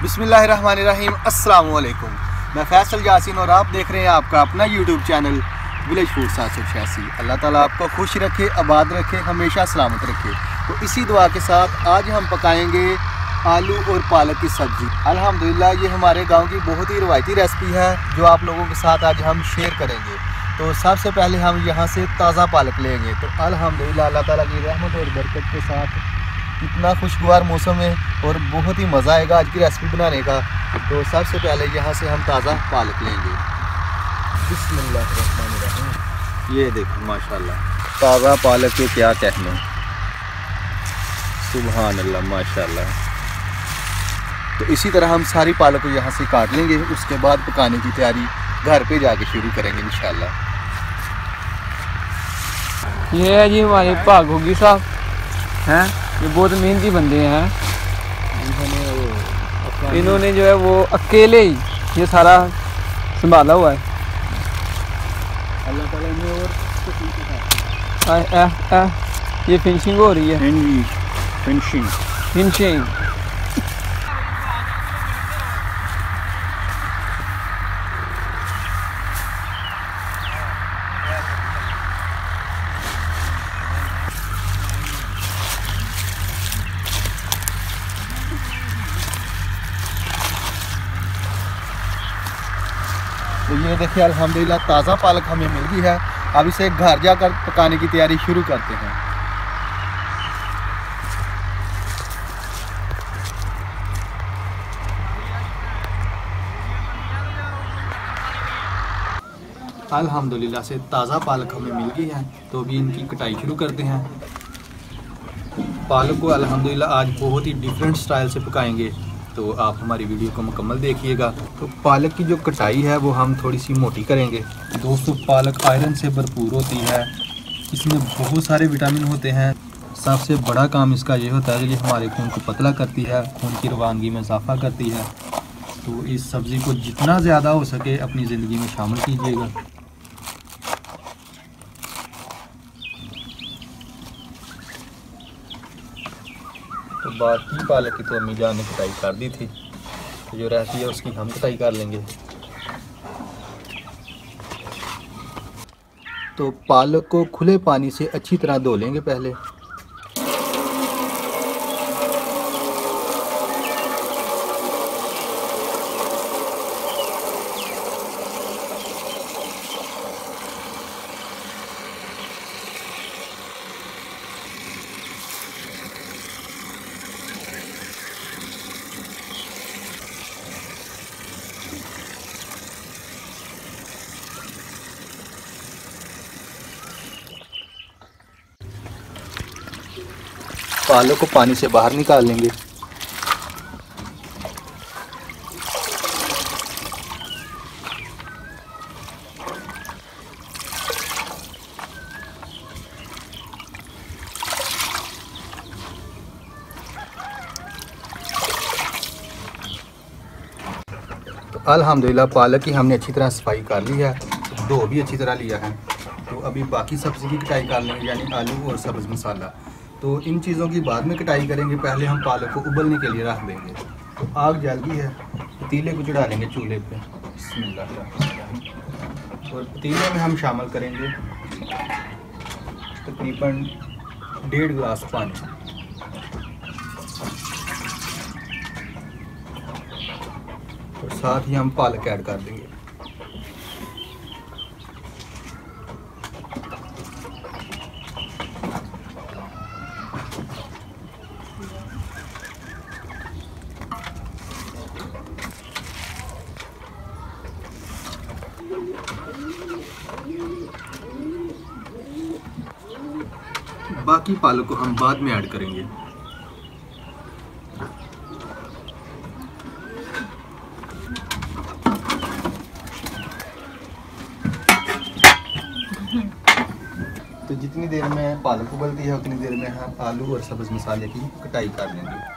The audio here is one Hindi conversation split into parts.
बिस्मिल्लाहिर्रहमानिर्रहीम अस्सलाम वालेकुम। मैं फैसल यासीन और आप देख रहे हैं आपका अपना यूट्यूब चैनल विलेज फूड 786। अल्लाह ताला आपको खुश रखे, आबाद रखे, हमेशा सलामत रखे। तो इसी दुआ के साथ आज हम पकाएंगे आलू और पालक की सब्ज़ी। अल्हम्दुलिल्लाह ये हमारे गांव की बहुत ही रवायती रेसिपी है जो आप लोगों के साथ आज हम शेयर करेंगे। तो सबसे पहले हम यहाँ से ताज़ा पालक लेंगे। तो अल्हम्दुलिल्लाह अल्लाह ताला की रहमत और बरकत के साथ इतना खुशगवार मौसम है और बहुत ही मज़ा आएगा आज की रेसिपी बनाने का। तो सबसे पहले यहाँ से हम ताज़ा पालक लेंगे। बिस्मिल्लाहिर्रहमानिर्रहीम। ये देखो माशाल्लाह ताज़ा पालक के क्या कहने, सुभान अल्लाह माशाल्लाह। तो इसी तरह हम सारी पालक को यहाँ से काट लेंगे, उसके बाद पकाने की तैयारी घर पे जाके शुरू करेंगे इंशाल्लाह। ये है जी हमारे भागोगी साहब हैं, ये बहुत मेहनती बंदे हैं। इन्होंने जो है वो अकेले ही ये सारा संभाला हुआ है। अल्लाह ताला ने और ये फिनिशिंग हो रही है। फिनिशिंग तो ये देखिए अल्हम्दुलिल्लाह ताज़ा पालक हमें मिल गई है। अब इसे घर जाकर पकाने की तैयारी शुरू करते हैं। अल्हम्दुलिल्लाह से ताज़ा पालक हमें मिल गई है, तो अभी इनकी कटाई शुरू करते हैं। पालक को अल्हम्दुलिल्लाह आज बहुत ही डिफरेंट स्टाइल से पकाएंगे, तो आप हमारी वीडियो को मुकम्मल देखिएगा। तो पालक की जो कटाई है वो हम थोड़ी सी मोटी करेंगे। दोस्तों पालक आयरन से भरपूर होती है, इसमें बहुत सारे विटामिन होते हैं। सबसे बड़ा काम इसका ये होता है कि ये हमारे खून को पतला करती है, खून की रवानगी में इजाफा करती है। तो इस सब्ज़ी को जितना ज़्यादा हो सके अपनी ज़िंदगी में शामिल कीजिएगा। तो बाकी पालक की तो अम्मी जान ने कटाई कर दी थी, तो जो रहती है उसकी हम कटाई कर लेंगे। तो पालक को खुले पानी से अच्छी तरह धो लेंगे पहले। पालक को पानी से बाहर निकाल लेंगे। तो अल्हम्दुलिल्लाह पालक की हमने अच्छी तरह सफाई कर ली है, धो भी अच्छी तरह लिया है। तो अभी बाकी सब्ज़ी की कटाई कर लेंगे, यानी आलू और सब्ज़ मसाला। तो इन चीज़ों की बाद में कटाई करेंगे, पहले हम पालक को उबलने के लिए रख देंगे। तो आग जल गई है, पतीले को चढ़ा लेंगे चूल्हे पे। बिस्मिल्लाह। और पतीले में हम शामिल करेंगे तकरीबन 1.5 गिलास पानी। और साथ ही हम पालक ऐड कर देंगे। बाकी पालक को हम बाद में ऐड करेंगे। तो जितनी देर में पालक उबलती है उतनी देर में हम आलू और सब्ज़ मसाले की कटाई कर लेंगे।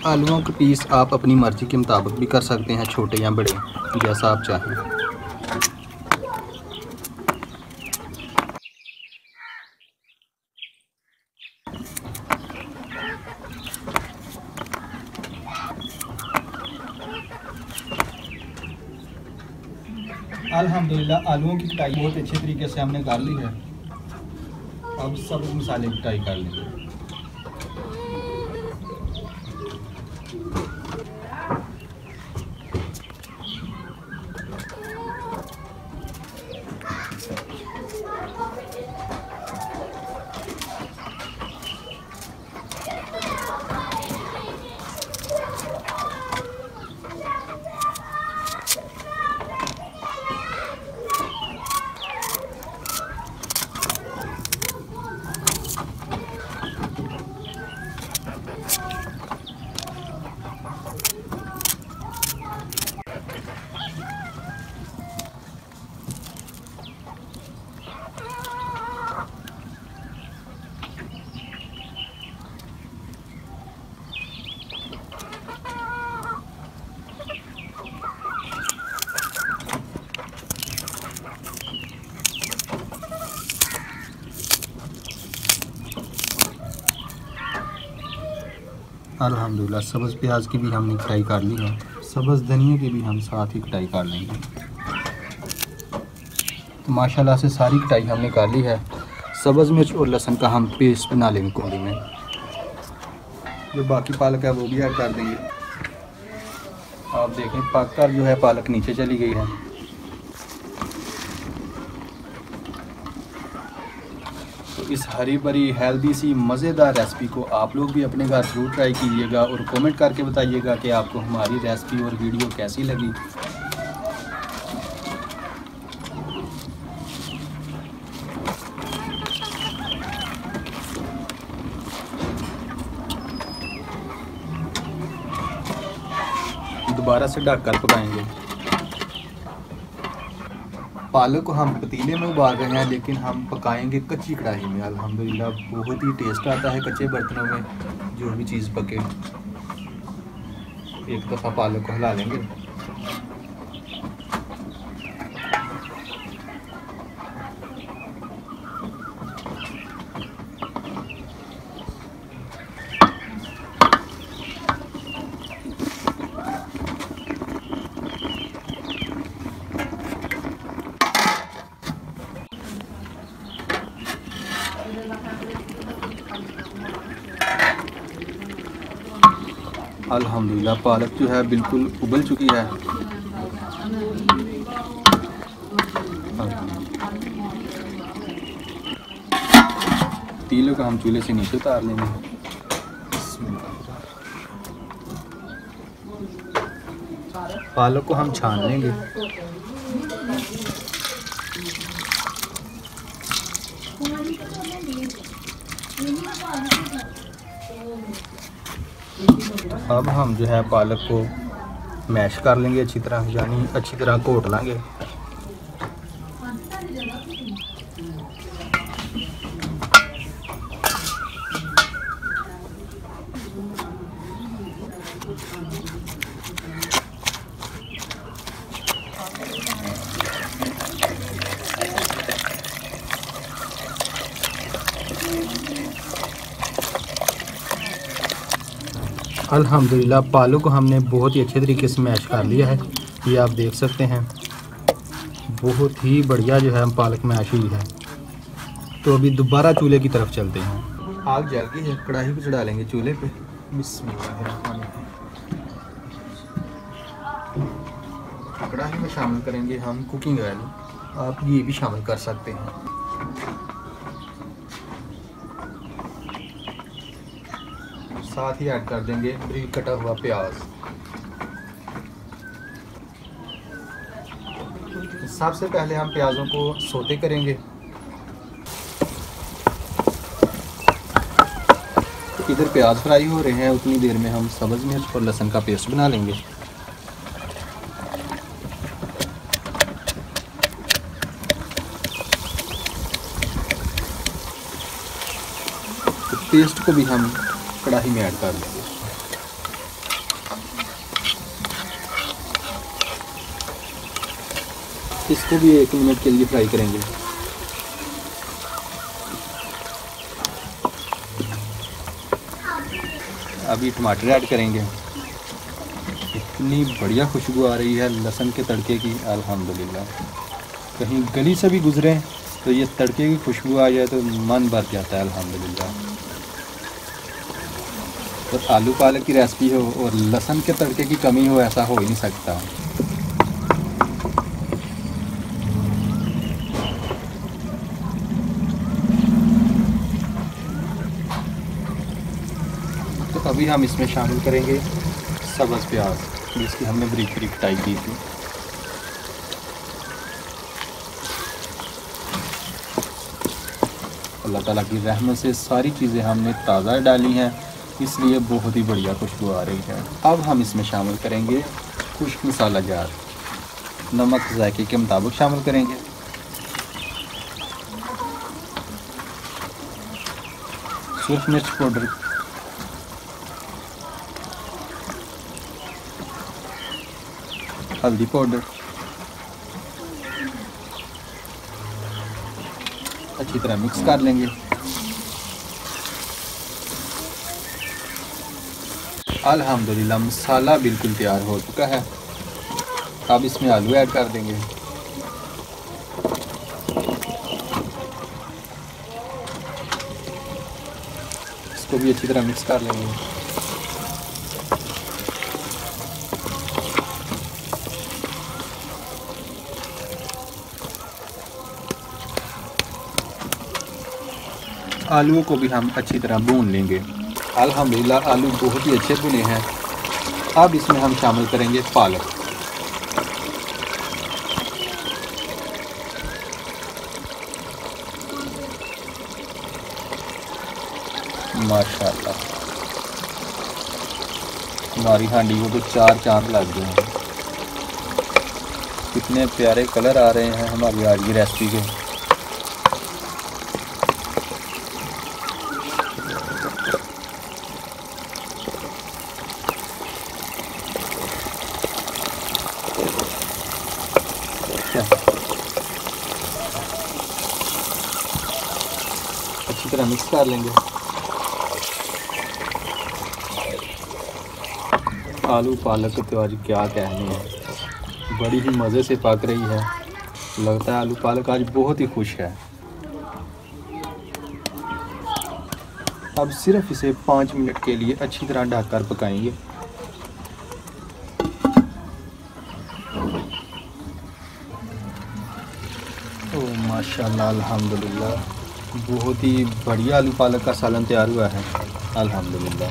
आलूओं के पीस आप अपनी मर्ज़ी के मुताबिक भी कर सकते हैं, छोटे या बड़े, जैसा आप चाहें। अल्हम्दुलिल्लाह आलूओं की कटाई बहुत अच्छे तरीके से हमने कर ली है। अब सब मसाले की कटाई कर लेंगे। अल्हम्दुलिल्लाह सब्ज़ प्याज की भी हमने कटाई कर ली है। सब्ज़ धनिया की भी हम साथ ही कटाई कर लेंगे। तो माशाल्लाह से सारी कटाई हमने कर ली है। सब्ज़ मिर्च और लहसुन का हम पेस्ट बना लेंगे कौली में। जो बाकी पालक है वो भी ऐड कर देंगे। आप देखें पक कर जो है पालक नीचे चली गई है। तो इस हरी भरी हेल्दी सी मज़ेदार रेसिपी को आप लोग भी अपने घर ज़रूर ट्राई कीजिएगा और कमेंट करके बताइएगा कि आपको हमारी रेसिपी और वीडियो कैसी लगी। दोबारा से ढककर पकाएंगे। पालक को हम पतीले में उबाल रहे हैं, लेकिन हम पकाएंगे कच्ची कढ़ाई में। अल्हम्दुलिल्लाह बहुत ही टेस्ट आता है कच्चे बर्तनों में जो भी चीज़ पके। एक दफ़ा पालक को हिला लेंगे। अल्हम्दुलिल्लाह पालक जो है बिल्कुल उबल चुकी है। पतीले को हम चूल्हे से नीचे उतार लेंगे। पालक को हम छान लेंगे। अब हम जो है पालक को मैश कर लेंगे अच्छी तरह, यानी अच्छी तरह घोट लेंगे। अल्हम्दुलिल्लाह पालक को हमने बहुत ही अच्छे तरीके से मैश कर लिया है। ये आप देख सकते हैं बहुत ही बढ़िया जो है पालक मैश हुई है। तो अभी दोबारा चूल्हे की तरफ चलते हैं। आग जल गई है, कढ़ाई को चढ़ा लेंगे चूल्हे पे। बिस्मिल्लाह। कढ़ाई में शामिल करेंगे हम कुकिंग ऑयल। आप ये भी शामिल कर सकते हैं। साथ ही ऐड कर देंगे बारीक कटा हुआ प्याज। सबसे पहले हम प्याज़ों को सोते करेंगे। इधर प्याज फ्राई हो रहे हैं, उतनी देर में हम सब्ज़ मिर्च और लहसुन का पेस्ट बना लेंगे। तो पेस्ट को भी हम कढ़ाई में ऐड कर देंगे। इसको भी 1 मिनट के लिए फ्राई करेंगे। अभी टमाटर ऐड करेंगे। इतनी बढ़िया खुशबू आ रही है लहसुन के तड़के की, अल्हम्दुलिल्लाह। कहीं गली से भी गुजरें तो ये तड़के की खुशबू आ जाए तो मन भर जाता है अल्हम्दुलिल्लाह। और आलू पालक की रेसिपी हो और लहसुन के तड़के की कमी हो, ऐसा हो ही नहीं सकता। तो अभी हम इसमें शामिल करेंगे सब्ज़ प्याज, जिसकी हमने बारीक बारीक कटाई की थी। अल्लाह ताला की रहमत से सारी चीज़ें हमने ताज़ा डाली हैं, इसलिए बहुत ही बढ़िया खुशबू आ रही है। अब हम इसमें शामिल करेंगे खुश्क मसाला जार, नमक जायके के मुताबिक शामिल करेंगे। सुर्ख मिर्च पाउडर, हल्दी पाउडर, अच्छी तरह मिक्स कर लेंगे। अल्हम्दुलिल्लाह मसाला बिल्कुल तैयार हो चुका है। अब इसमें आलू ऐड कर देंगे। इसको भी अच्छी तरह मिक्स कर लेंगे। आलूओं को भी हम अच्छी तरह भून लेंगे। अल्हम्दुलिल्लाह आलू बहुत ही अच्छे भुने हैं। अब इसमें हम शामिल करेंगे पालक। माशाल्लाह हमारी हांडी को तो 4 चांद लग गए हैं। कितने प्यारे कलर आ रहे हैं हमारी आज की रेसिपी के। अच्छी तरह मिक्स कर लेंगे। आलू पालक तो आज क्या कहने हैं, बड़ी ही मज़े से पक रही है। लगता है आलू पालक आज बहुत ही खुश है। अब सिर्फ इसे 5 मिनट के लिए अच्छी तरह ढककर पकाएंगे। ओह माशाल्लाह अल्हम्दुलिल्लाह बहुत ही बढ़िया आलू पालक का सालन तैयार हुआ है अल्हम्दुलिल्लाह।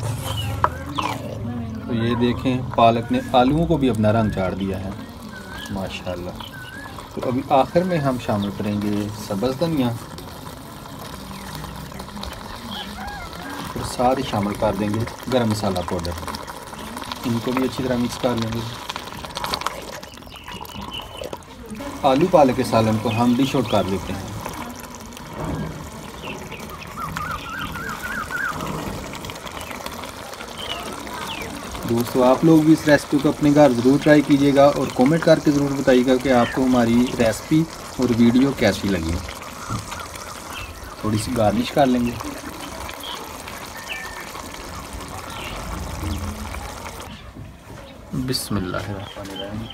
तो ये देखें पालक ने आलूओं को भी अपना रंग चाड़ दिया है माशाल्लाह। तो अभी आखिर में हम शामिल करेंगे सब्ज़ धनिया और साथ ही शामिल कर देंगे गरम मसाला पाउडर। इनको भी अच्छी तरह मिक्स कर लेंगे। आलू पालक के सालन को हम डिश आउट कर लेते हैं। दोस्तों आप लोग भी इस रेसिपी को अपने घर ज़रूर ट्राई कीजिएगा और कमेंट करके ज़रूर बताइएगा कि आपको हमारी रेसिपी और वीडियो कैसी लगी। थोड़ी सी गार्निश कर लेंगे। बिस्मिल्लाहिर्रहमानिर्रहीम।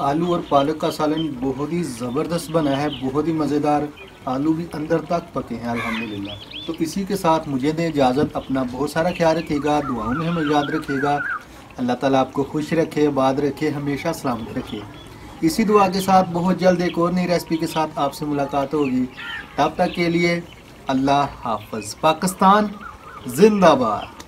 आलू और पालक का सालन बहुत ही ज़बरदस्त बना है, बहुत ही मज़ेदार। आलू भी अंदर तक पके हैं अल्हम्दुलिल्लाह। तो इसी के साथ मुझे दें इजाज़त। अपना बहुत सारा ख्याल रखिएगा, दुआओं में हमें याद रखिएगा। अल्लाह ताला आपको खुश रखे, आबाद रखे, हमेशा सलामत रखे। इसी दुआ के साथ बहुत जल्द एक और नई रेसिपी के साथ आपसे मुलाकात होगी। तब तक के लिए अल्लाह हाफ़िज़। पाकिस्तान जिंदाबाद।